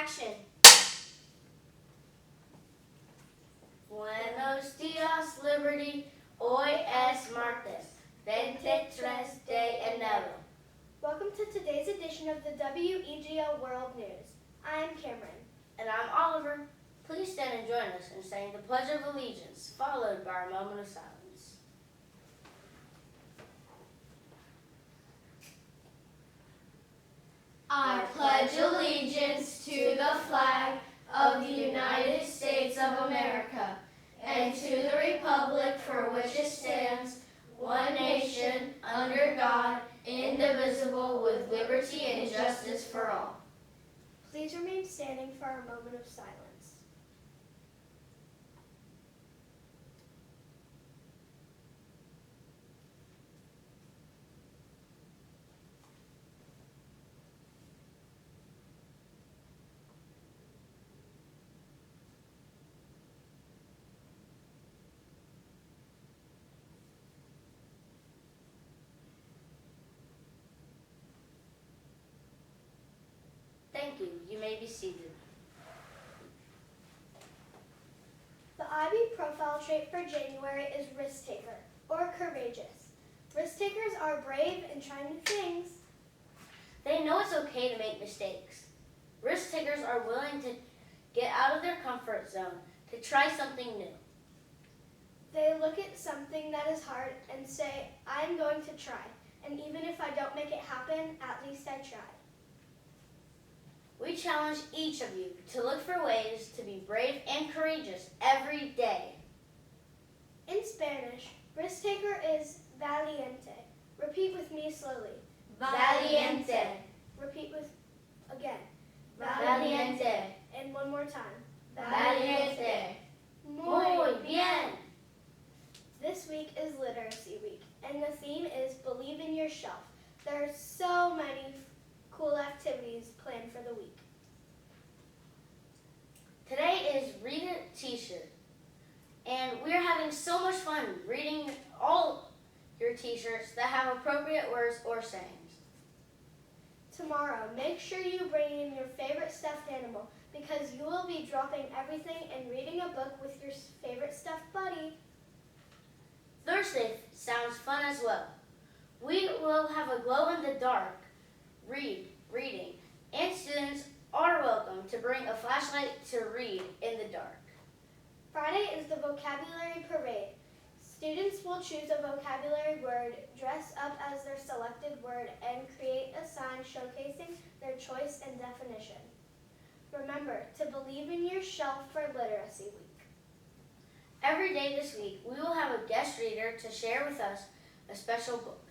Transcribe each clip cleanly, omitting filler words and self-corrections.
action. Buenos dias, Liberty. Hoy es martes, 23 de enero. Welcome to today's edition of the WEGL World News. I'm Cameron. And I'm Oliver. Please stand and join us in saying the Pledge of Allegiance, followed by a moment of silence. I pledge allegiance to the flag of the United States of America and to the republic for which it stands, one nation, under God, indivisible, with liberty and justice for all. Please remain standing for our moment of silence. Thank you. You may be seated. The IB profile trait for January is risk taker, or courageous. Risk takers are brave and trying new things. They know it's okay to make mistakes. Risk takers are willing to get out of their comfort zone, to try something new. They look at something that is hard and say, I'm going to try, and even if I don't make it happen, at least I tried. We challenge each of you to look for ways to be brave and courageous every day. In Spanish, risk taker is valiente. Repeat with me slowly. Valiente. Repeat with, again. Valiente. And one more time. Valiente. Muy bien. This week is Literacy Week, and the theme is Believe in Yourself. There are so many cool activities planned for the week. Today is Read a T-shirt, and we're having so much fun reading all your T-shirts that have appropriate words or sayings. Tomorrow, make sure you bring in your favorite stuffed animal because you will be dropping everything and reading a book with your favorite stuffed buddy. Thursday sounds fun as well. We will have a glow-in-the-dark reading, and students are welcome to bring a flashlight to read in the dark. Friday is the vocabulary parade. Students will choose a vocabulary word, dress up as their selected word, and create a sign showcasing their choice and definition. Remember to believe in yourself for Literacy Week. Every day this week, we will have a guest reader to share with us a special book.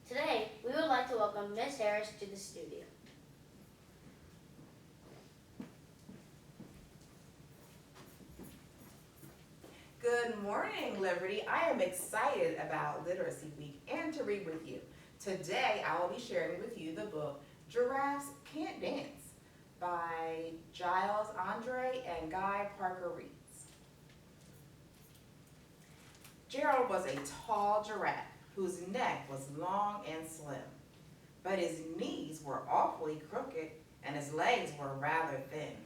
Today, we would like to welcome Ms. Harris to the studio. Good morning, Liberty. I am excited about Literacy Week and to read with you. Today, I will be sharing with you the book Giraffes Can't Dance by Giles Andre and Guy Parker Reeds. Gerald was a tall giraffe whose neck was long and slim, but his knees were awfully crooked and his legs were rather thin.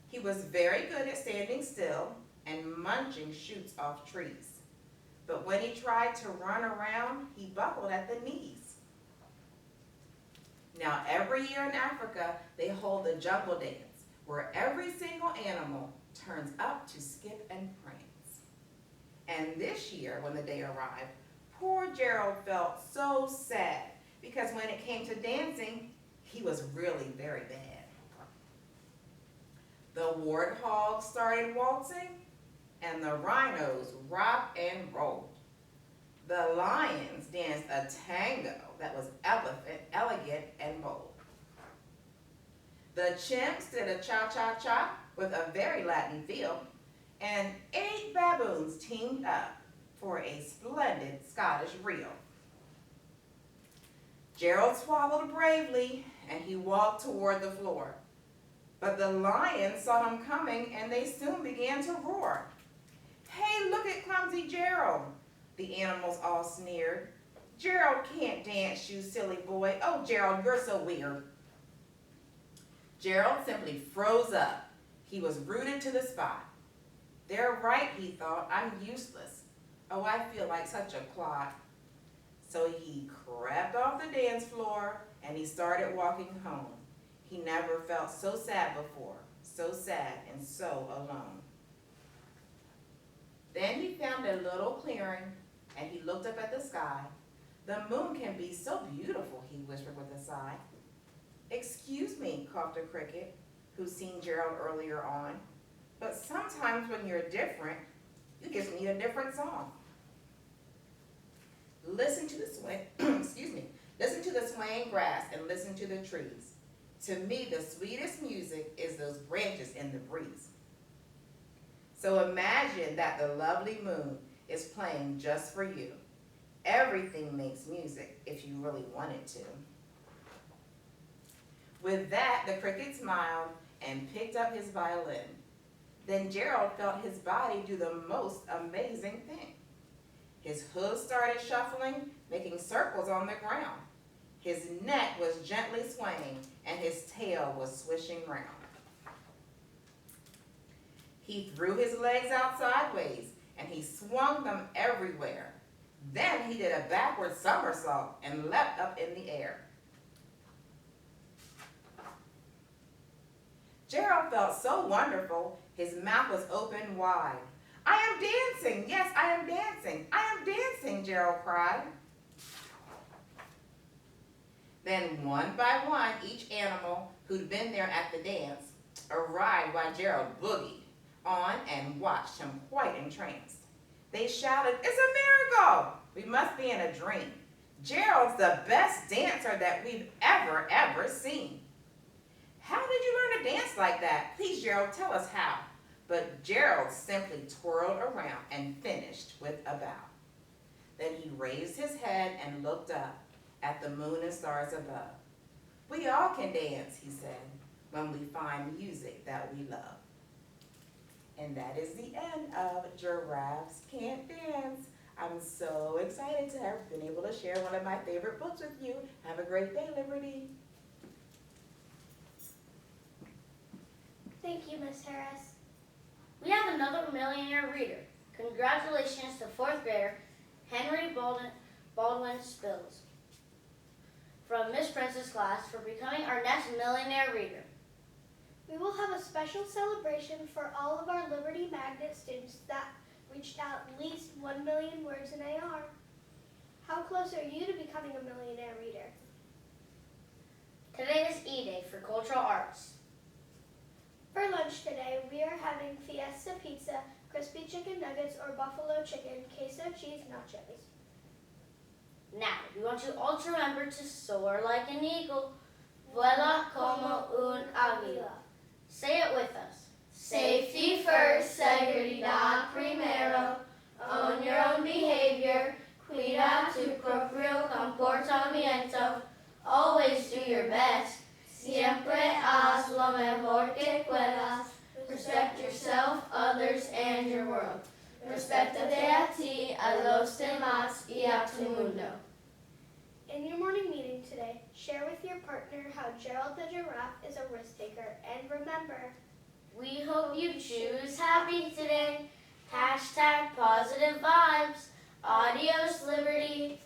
He was very good at standing still and munching shoots off trees, but when he tried to run around, he buckled at the knees. Now, every year in Africa, they hold the jungle dance, where every single animal turns up to skip and prance. And this year, when the day arrived, poor Gerald felt so sad because when it came to dancing, he was really very bad. The warthogs started waltzing, and the rhinos rocked and rolled. The lions danced a tango that was elegant and bold. The chimps did a cha-cha-cha with a very Latin feel, and 8 baboons teamed up for a splendid Scottish reel. Gerald swallowed bravely, and he walked toward the floor. But the lions saw him coming, and they soon began to roar. "Hey, look at clumsy Gerald," the animals all sneered. "Gerald can't dance, you silly boy. Oh, Gerald, you're so weird." Gerald simply froze up. He was rooted to the spot. They're right, he thought. I'm useless. Oh, I feel like such a clod. So he crept off the dance floor and he started walking home. He never felt so sad before, so sad and so alone. Then he found a little clearing and he looked up at the sky. The moon can be so beautiful, he whispered with a sigh. Excuse me, coughed a cricket, who'd seen Gerald earlier on, but sometimes when you're different, you just need a different song. Listen to the listen to the swaying grass and listen to the trees. To me, the sweetest music is those branches in the breeze. So imagine that the lovely moon is playing just for you. Everything makes music if you really want it to. With that, the cricket smiled and picked up his violin. Then Gerald felt his body do the most amazing thing. His hooves started shuffling, making circles on the ground. His neck was gently swaying, and his tail was swishing round. He threw his legs out sideways, and he swung them everywhere. Then he did a backward somersault and leapt up in the air. Gerald felt so wonderful, his mouth was open wide. I am dancing, yes, I am dancing, I am dancing, Gerald cried. Then one by one, each animal who'd been there at the dance arrived while Gerald boogied on and watched him quite entranced. They shouted, it's a miracle! We must be in a dream. Gerald's the best dancer that we've ever seen. How did you learn to dance like that? Please, Gerald, tell us how. But Gerald simply twirled around and finished with a bow. Then he raised his head and looked up at the moon and stars above. We all can dance, he said, when we find music that we love. And that is the end of Giraffes Can't Dance. I'm so excited to have been able to share one of my favorite books with you. Have a great day, Liberty. Thank you, Miss Harris. We have another millionaire reader. Congratulations to 4th grader Henry Baldwin Spills from Miss Prince's class for becoming our next millionaire reader. We will have a special celebration for all of our Liberty Magnet students that reached out at least 1 million words in AR. How close are you to becoming a millionaire reader? Today is E-Day for Cultural Arts. For lunch today, we are having Fiesta Pizza, crispy chicken nuggets, or buffalo chicken, queso cheese nachos. Now, we want you all to remember to soar like an eagle. Vuela como un águila. Say it with us. Safety first, seguridad primero. Own your own behavior. Cuida tu propio comportamiento. Always do your best. Siempre haz lo mejor que puedas. Respect yourself, others, and your world. Respétate a ti, a los demás, y a tu mundo. In your morning meeting today, share with your partner how Gerald the Giraffe is a risk taker. And remember, We hope you choose happy today. #positive vibes. Adios, Liberty.